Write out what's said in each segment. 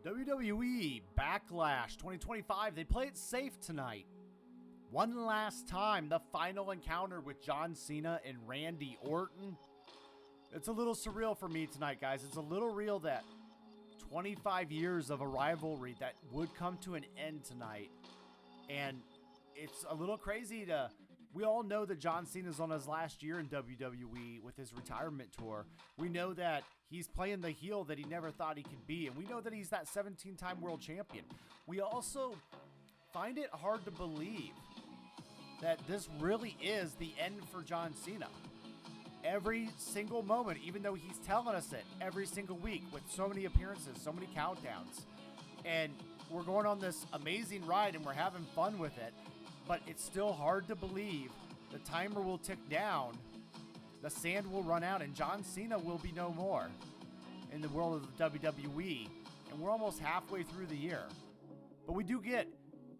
WWE Backlash 2025, they play it safe tonight. One last time, the final encounter with John Cena and Randy Orton. It's a little surreal for me tonight, guys. It's a little real that 25 years of a rivalry that would come to an end tonight. And it's a little crazy to... We all know that John Cena's on his last year in WWE with his retirement tour. We know that he's playing the heel that he never thought he could be. And we know that he's that 17-time world champion. We also find it hard to believe that this really is the end for John Cena. Every single moment, even though he's telling us it every single week with so many appearances, so many countdowns. And we're going on this amazing ride and we're having fun with it. But it's still hard to believe the timer will tick down, the sand will run out, and John Cena will be no more in the world of the WWE. And we're almost halfway through the year. But we do get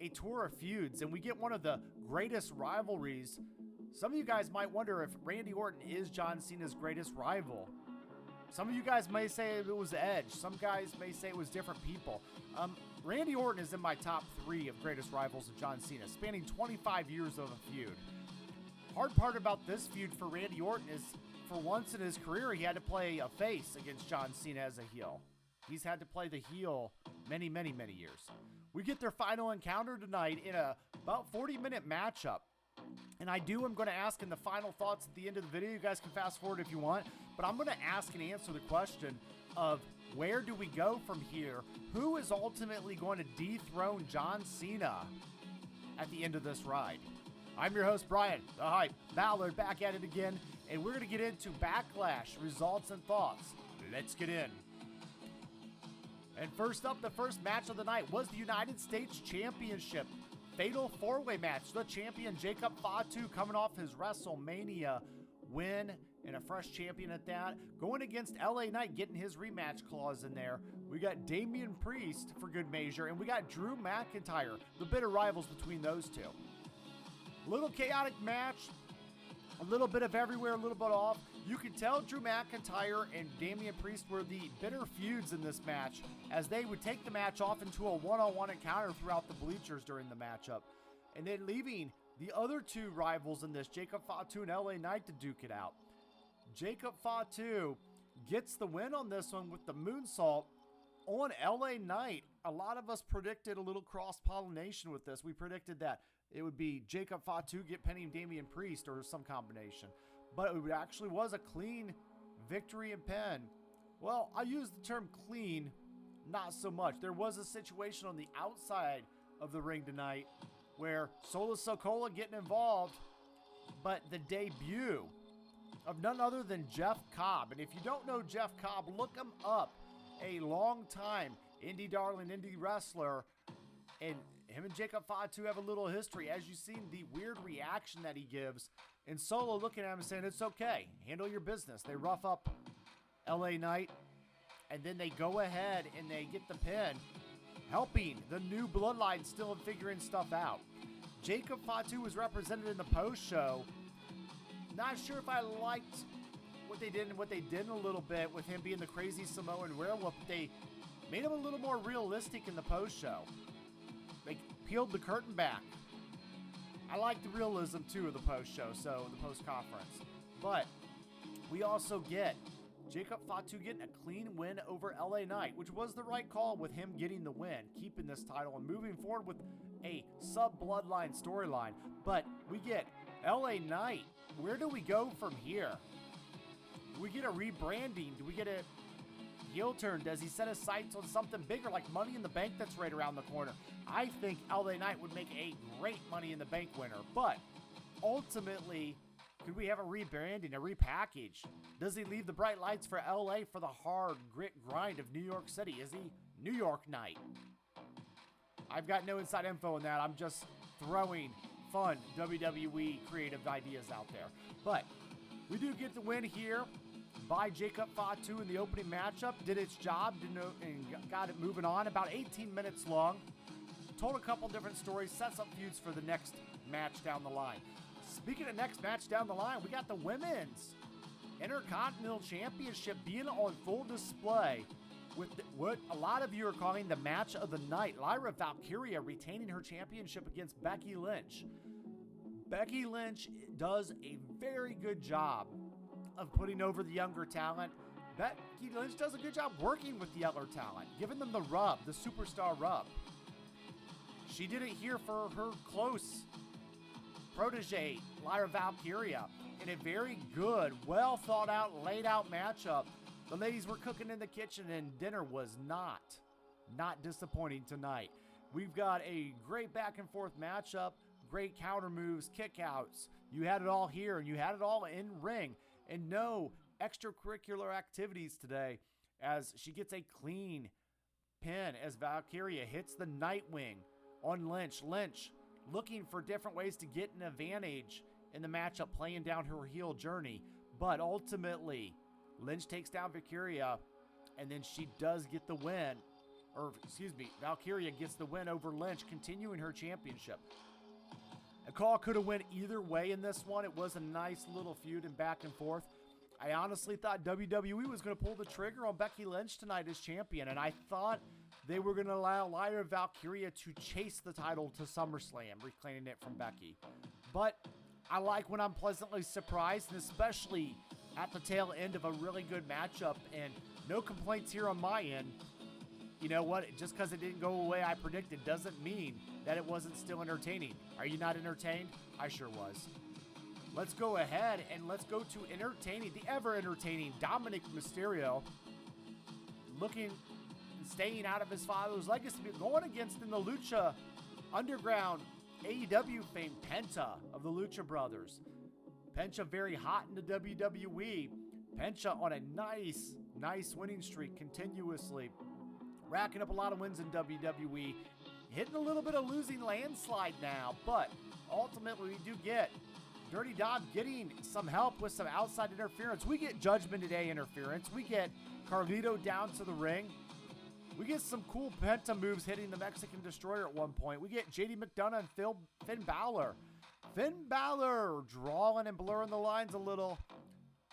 a tour of feuds, and we get one of the greatest rivalries. Some of you guys might wonder if Randy Orton is John Cena's greatest rival. Some of you guys may say it was Edge. Some guys may say it was different people. Randy Orton is in my top 3 of greatest rivals of John Cena, spanning 25 years of a feud. Hard part about this feud for Randy Orton is, for once in his career, he had to play a face against John Cena as a heel. He's had to play the heel many, many, many years. We get their final encounter tonight in a about 40-minute matchup. And I'm going to ask in the final thoughts at the end of the video. You guys can fast forward if you want. But I'm going to ask and answer the question of where do we go from here? Who is ultimately going to dethrone John Cena at the end of this ride? I'm your host, Bryan, the Hype, Ballard, back at it again. And we're going to get into Backlash results and thoughts. Let's get in. And first up, the first match of the night was the United States Championship Fatal 4-Way match. The champion Jacob Fatu coming off his WrestleMania win and a fresh champion at that. Going against LA Knight, getting his rematch clause in there. We got Damian Priest for good measure, and we got Drew McIntyre, the bitter rivals between those two. Little chaotic match, a little bit of everywhere, a little bit off. You can tell Drew McIntyre and Damian Priest were the bitter feuds in this match, as they would take the match off into a one-on-one encounter throughout the bleachers during the matchup. And then leaving the other two rivals in this, Jacob Fatu and LA Knight, to duke it out. Jacob Fatu gets the win on this one with the moonsault on LA Knight. A lot of us predicted a little cross-pollination with this. We predicted that it would be Jacob Fatu pinning Damian Priest or some combination. But it actually was a clean victory and pin. Well, I use the term clean, not so much. There was a situation on the outside of the ring tonight where Solo Sikoa getting involved, but the debut of none other than Jeff Cobb. And if you don't know Jeff Cobb, look him up. A long-time indie darling, indie wrestler. And him and Jacob Fatu have a little history. As you've seen, the weird reaction that he gives. And Solo looking at him and saying, it's okay. Handle your business. They rough up LA Knight. And then they go ahead and they get the pin. Helping the new bloodline still figuring stuff out. Jacob Fatu was represented in the post-show. Not sure if I liked what they did and what they didn't a little bit with him being the crazy Samoan werewolf. They made him a little more realistic in the post-show. They peeled the curtain back. I like the realism, too, of the post-show, so the post-conference. But we also get Jacob Fatu getting a clean win over LA Knight, which was the right call with him getting the win, keeping this title, and moving forward with a sub-bloodline storyline. But we get LA Knight. Where do we go from here? Do we get a rebranding? Do we get a heel turn? Does he set his sights on something bigger like Money in the Bank that's right around the corner? I think LA Knight would make a great Money in the Bank winner, but ultimately, could we have a rebranding, a repackage? Does he leave the bright lights for LA for the hard grit grind of New York City? Is he New York Knight? I've got no inside info on that. I'm just throwing fun WWE creative ideas out there. But we do get the win here by Jacob Fatu in the opening matchup. Did its job and got it moving on. About 18 minutes long. Told a couple different stories. Sets up feuds for the next match down the line. Speaking of next match down the line, we got the Women's Intercontinental Championship being on full display with what a lot of you are calling the match of the night. Lyra Valkyria retaining her championship against Becky Lynch. Becky Lynch does a very good job of putting over the younger talent. Becky Lynch does a good job working with the younger talent, giving them the rub, the superstar rub. She did it here for her close protege, Lyra Valkyria, in a very good, well thought out, laid out matchup. The ladies were cooking in the kitchen, and dinner was not disappointing tonight. We've got a great back and forth matchup, great counter moves, kickouts. You had it all here, and you had it all in ring, and no extracurricular activities today, as she gets a clean pin as Valkyria hits the Nightwing on Lynch. Lynch looking for different ways to get an advantage in the matchup, playing down her heel journey, but ultimately Lynch takes down Valkyria, and then she does get the win, or excuse me, Valkyria gets the win over Lynch, continuing her championship. A call could have went either way in this one. It was a nice little feud and back and forth. I honestly thought WWE was going to pull the trigger on Becky Lynch tonight as champion, and I thought they were going to allow Lyra Valkyria to chase the title to SummerSlam, reclaiming it from Becky. But I like when I'm pleasantly surprised, and especially at the tail end of a really good matchup, and no complaints here on my end. You know what? Just because it didn't go away I predicted doesn't mean that it wasn't still entertaining. Are you not entertained? I sure was. Let's go ahead and let's go to the ever entertaining Dominic Mysterio, looking and staying out of his father's legacy, going against in the Lucha Underground AEW fame Penta of the Lucha Brothers. Penta very hot in the WWE. Penta on a nice winning streak continuously, racking up a lot of wins in WWE, hitting a little bit of losing landslide now, but ultimately we do get Dirty Dom getting some help with some outside interference. We get Judgment Day interference. We get Carlito down to the ring. We get some cool Penta moves hitting the Mexican Destroyer at one point. We get JD McDonough and Finn Balor. Finn Balor drawing and blurring the lines a little.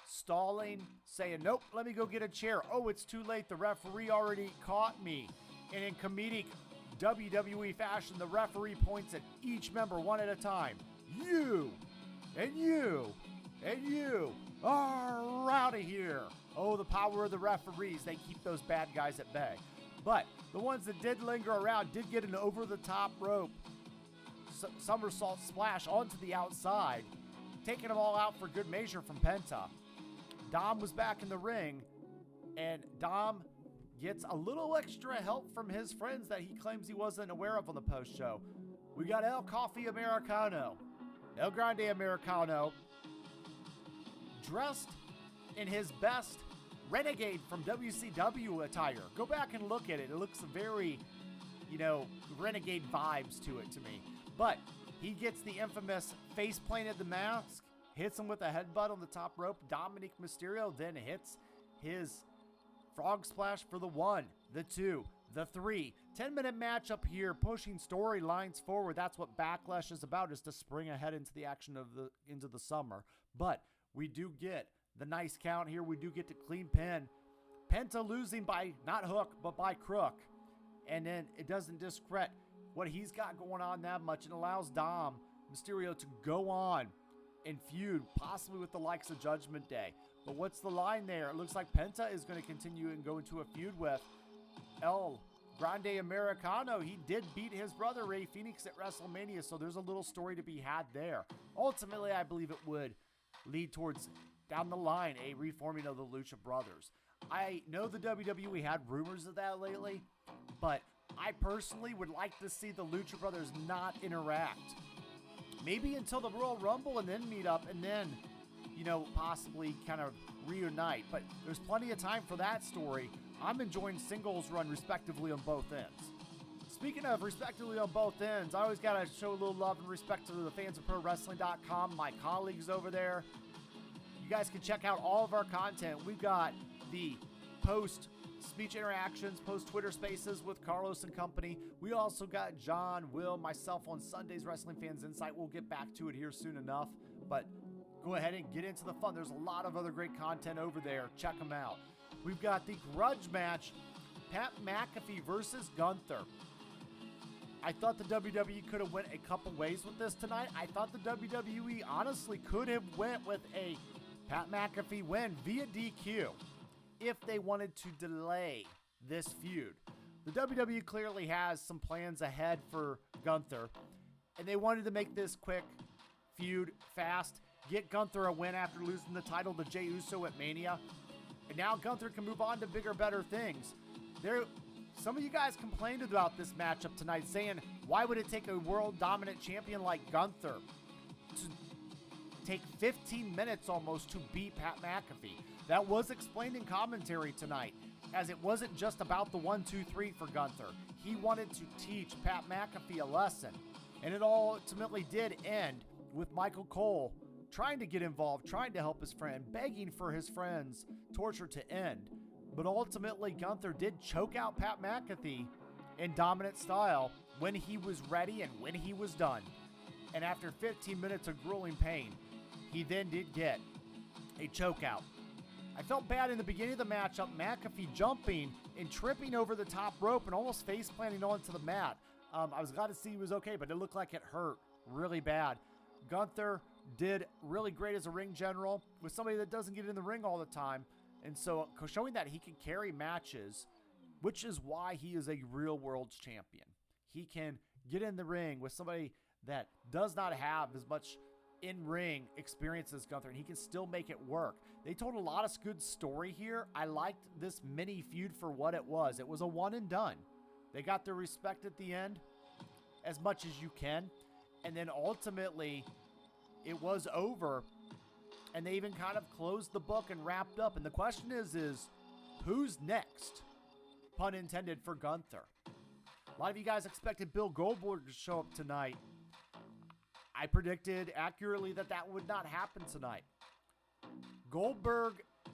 Stalling, saying, nope, let me go get a chair. Oh, it's too late. The referee already caught me. And in comedic WWE fashion, the referee points at each member one at a time. You and you and you are out of here. Oh, the power of the referees. They keep those bad guys at bay. But the ones that did linger around did get an over-the-top rope somersault splash onto the outside, taking them all out for good measure from Penta. Dom was back in the ring, and Dom gets a little extra help from his friends that he claims he wasn't aware of on the post-show. We got El Coffee Americano, El Grande Americano, dressed in his best Renegade from WCW attire. Go back and look at it. It looks very, Renegade vibes to it to me. But he gets the infamous face planted the mask, hits him with a headbutt on the top rope. Dominic Mysterio then hits his frog splash for the 1, the 2, the 3. 10-minute matchup here, pushing storylines forward. That's what Backlash is about, is to spring ahead into the action into the summer. But we do get the nice count here. We do get the clean pin. Penta losing by not hook, but by crook. And then it doesn't discredit what he's got going on that much, and allows Dom Mysterio to go on and feud, possibly with the likes of Judgment Day. But what's the line there? It looks like Penta is going to continue and go into a feud with El Grande Americano. He did beat his brother Rey Fenix at WrestleMania, so there's a little story to be had there. Ultimately, I believe it would lead towards, down the line, a reforming of the Lucha Brothers. I know the WWE had rumors of that lately, but I personally would like to see the Lucha Brothers not interact. Maybe until the Royal Rumble and then meet up and then, possibly kind of reunite. But there's plenty of time for that story. I'm enjoying singles run respectively on both ends. Speaking of respectively on both ends, I always got to show a little love and respect to the fans of ProWrestling.com, my colleagues over there. You guys can check out all of our content. We've got the post-speech interactions, post-Twitter spaces with Carlos and company. We also got John, Will, myself on Sundays Wrestling Fans Insight. We'll get back to it here soon enough, but go ahead and get into the fun. There's a lot of other great content over there. Check them out. We've got the grudge match Pat McAfee versus Gunther. I thought the WWE could have went a couple ways with this tonight. I thought the WWE honestly could have went with a Pat McAfee win via DQ if they wanted to delay this feud. The WWE clearly has some plans ahead for Gunther, and they wanted to make this quick feud fast, get Gunther a win after losing the title to Jey Uso at Mania, and now Gunther can move on to bigger, better things. Some of you guys complained about this matchup tonight, saying, why would it take a world dominant champion like Gunther to take 15 minutes almost to beat Pat McAfee? That was explained in commentary tonight, as it wasn't just about the 1, 2, 3 for Gunther. He wanted to teach Pat McAfee a lesson, and it all ultimately did end with Michael Cole trying to get involved, trying to help his friend, begging for his friend's torture to end. But ultimately, Gunther did choke out Pat McAfee in dominant style when he was ready and when he was done. And after 15 minutes of grueling pain, he then did get a choke out. I felt bad in the beginning of the matchup, McAfee jumping and tripping over the top rope and almost face planting onto the mat. I was glad to see he was okay, but it looked like it hurt really bad. Gunther did really great as a ring general with somebody that doesn't get in the ring all the time. And so showing that he can carry matches, which is why he is a real world's champion. He can get in the ring with somebody that does not have as much in-ring experience as Gunther, and he can still make it work. They told a lot of good story here. I liked this mini feud for what it was. It was a one and done. They got their respect at the end as much as you can. And then ultimately, it was over. And they even kind of closed the book and wrapped up. And the question is who's next? Pun intended for Gunther. A lot of you guys expected Bill Goldberg to show up tonight. I predicted accurately that would not happen tonight.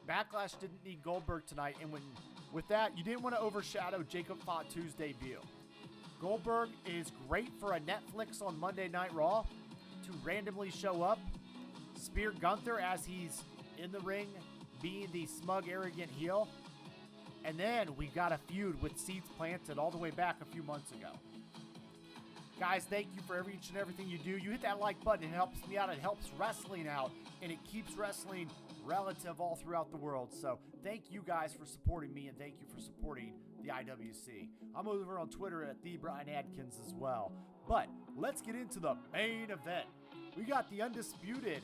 Backlash didn't need Goldberg tonight. And with that, you didn't want to overshadow Jacob Fatu's debut. Goldberg is great for a Netflix on Monday Night Raw to randomly show up, spear Gunther as he's in the ring, being the smug, arrogant heel. And then we got a feud with seeds planted all the way back a few months ago. Guys, thank you for each and everything you do. You hit that like button. It helps me out. It helps wrestling out. And it keeps wrestling relative all throughout the world. So thank you guys for supporting me, and thank you for supporting the IWC. I'm over on Twitter at @TheBryanAdkins as well. But let's get into the main event. We got the undisputed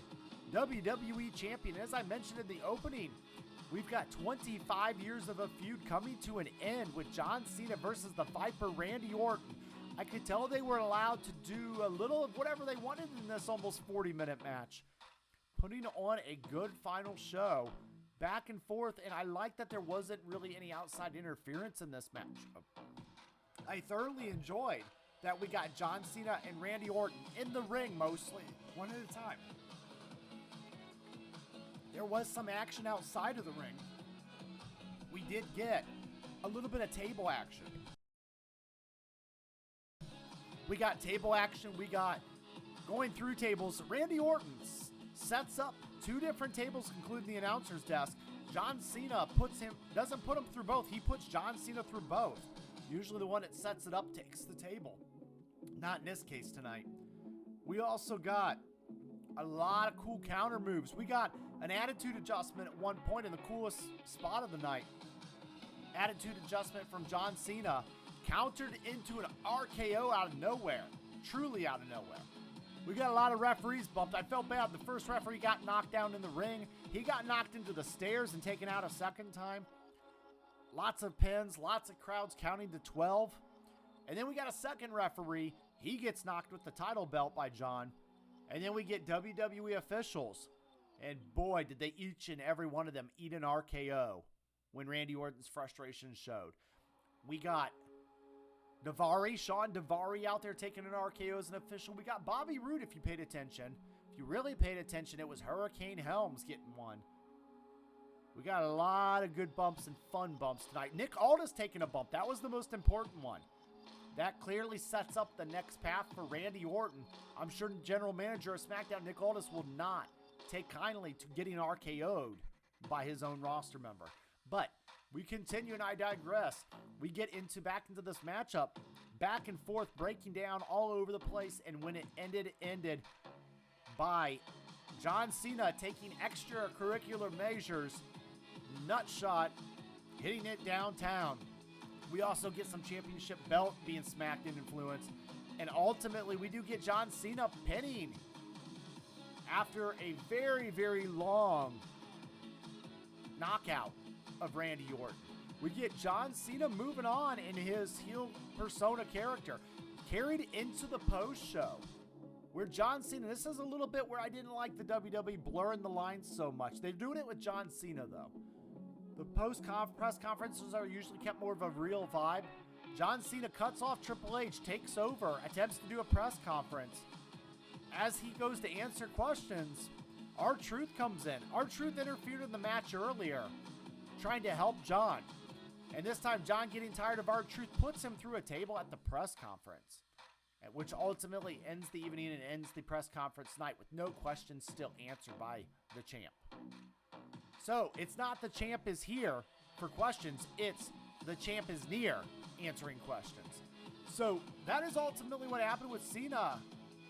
WWE champion. As I mentioned in the opening, we've got 25 years of a feud coming to an end with John Cena versus the Viper Randy Orton. I could tell they were allowed to do a little of whatever they wanted in this almost 40-minute match, putting on a good final show, back and forth, and I like that there wasn't really any outside interference in this match. I thoroughly enjoyed that we got John Cena and Randy Orton in the ring mostly, one at a time. There was some action outside of the ring. We did get a little bit of table action. We got table action. We got going through tables. Randy Orton sets up two different tables, including the announcer's desk. John Cena doesn't put him through both. He puts John Cena through both. Usually the one that sets it up takes the table. Not in this case tonight. We also got a lot of cool counter moves. We got an attitude adjustment at one point in the coolest spot of the night. Attitude adjustment from John Cena, countered into an RKO out of nowhere. Truly out of nowhere. We got a lot of referees bumped. I felt bad. The first referee got knocked down in the ring. He got knocked into the stairs and taken out a second time. Lots of pins, lots of crowds counting to 12. And then we got a second referee. He gets knocked with the title belt by John. And then we get WWE officials. And boy, did they each and every one of them eat an RKO when Randy Orton's frustration showed. We got Sean Daivari out there taking an RKO as an official. We got Bobby Roode, if you paid attention. If you really paid attention, it was Hurricane Helms getting one. We got a lot of good bumps and fun bumps tonight. Nick Aldis taking a bump. That was the most important one. That clearly sets up the next path for Randy Orton. I'm sure general manager of SmackDown, Nick Aldis, will not take kindly to getting RKO'd by his own roster member. But We continue, and I digress. We get back into this matchup, back and forth, breaking down all over the place, and when it ended by John Cena taking extracurricular measures, nut shot, hitting it downtown. We also get some championship belt being smacked in influence, and ultimately we do get John Cena pinning after a very, very long knockout of Randy Orton. We get John Cena moving on in his heel persona character, carried into the post show, where John Cena, this is a little bit where I didn't like the WWE blurring the lines so much. They're doing it with John Cena though. The press conferences are usually kept more of a real vibe. John Cena cuts off Triple H, takes over, attempts to do a press conference. As he goes to answer questions, R-Truth comes in. R-Truth interfered in the match earlier, trying to help John. And this time, John, getting tired of R-Truth, puts him through a table at the press conference, which ultimately ends the evening and ends the press conference night with no questions still answered by the champ. So, it's not the champ is here for questions, it's the champ is near answering questions. So, that is ultimately what happened with Cena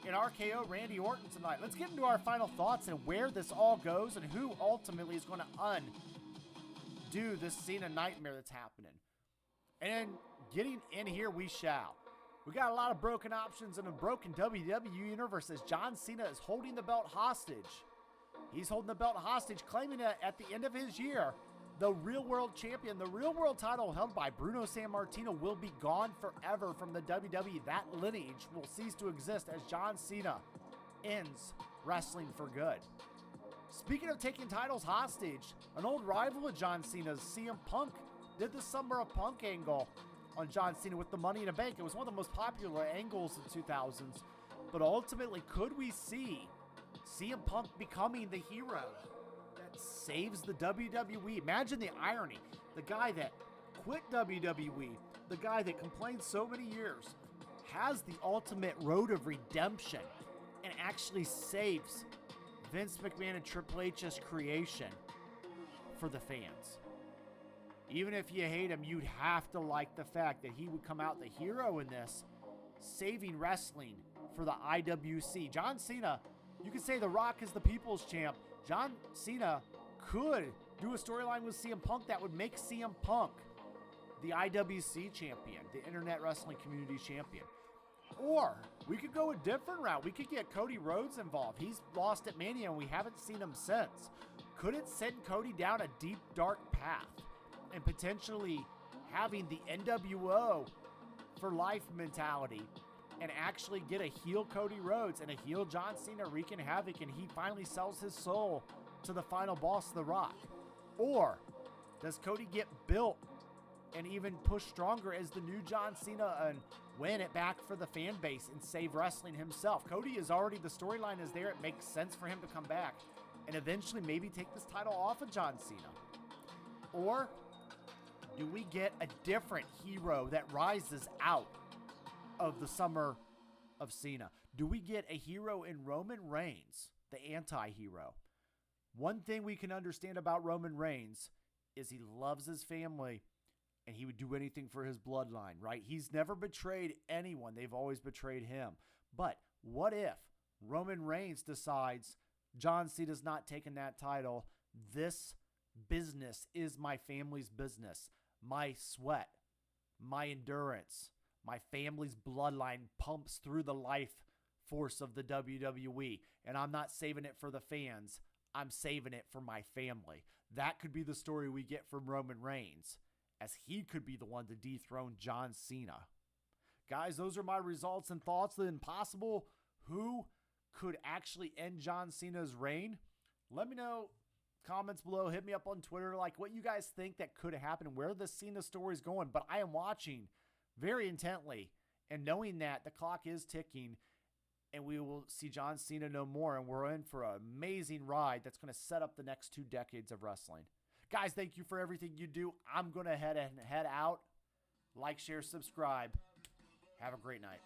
in RKO Randy Orton tonight. Let's get into our final thoughts and where this all goes and who ultimately is going to undo this Cena nightmare that's happening. And getting in here we shall. We got a lot of broken options in a broken WWE universe as John Cena is holding the belt hostage. He's holding the belt hostage, claiming that at the end of his year, the real world champion, the real world title held by Bruno Sammartino, will be gone forever from the WWE. That lineage will cease to exist as John Cena ends wrestling for good. Speaking of taking titles hostage, an old rival of John Cena's, CM Punk, did the Summer of Punk angle on John Cena with the Money in the Bank. It was one of the most popular angles in 2000s. But ultimately, could we see CM Punk becoming the hero that saves the WWE? Imagine the irony. The guy that quit WWE, the guy that complained so many years, has the ultimate road of redemption and actually saves Vince McMahon and Triple H's creation for the fans. Even if you hate him, you'd have to like the fact that he would come out the hero in this, saving wrestling for the IWC. John Cena, you could say The Rock is the people's champ. John Cena could do a storyline with CM Punk that would make CM Punk the IWC champion, the Internet Wrestling Community champion. Or we could go a different route. We could get Cody Rhodes involved. He's lost at Mania and we haven't seen him since. Could it send Cody down a deep, dark path and potentially having the NWO for life mentality and actually get a heel Cody Rhodes and a heel John Cena wreaking havoc, and he finally sells his soul to the final boss, The Rock? Or does Cody get built and even push stronger as the new John Cena and win it back for the fan base and save wrestling himself? Cody is already, the storyline is there. It makes sense for him to come back and eventually maybe take this title off of John Cena. Or do we get a different hero that rises out of the summer of Cena? Do we get a hero in Roman Reigns, the anti-hero? One thing we can understand about Roman Reigns is he loves his family and he would do anything for his bloodline, right? He's never betrayed anyone. They've always betrayed him. But what if Roman Reigns decides John Cena's not taking that title? This business is my family's business. My sweat, my endurance, my family's bloodline pumps through the life force of the WWE, and I'm not saving it for the fans. I'm saving it for my family. That could be the story we get from Roman Reigns, as he could be the one to dethrone John Cena. Guys, those are my results and thoughts. The impossible, who could actually end John Cena's reign? Let me know. Comments below. Hit me up on Twitter, like what you guys think that could happen, where the Cena story is going. But I am watching very intently and knowing that the clock is ticking and we will see John Cena no more, and we're in for an amazing ride that's going to set up the next 2 decades of wrestling. Guys, thank you for everything you do. I'm going to head out. Like, share, subscribe. Have a great night.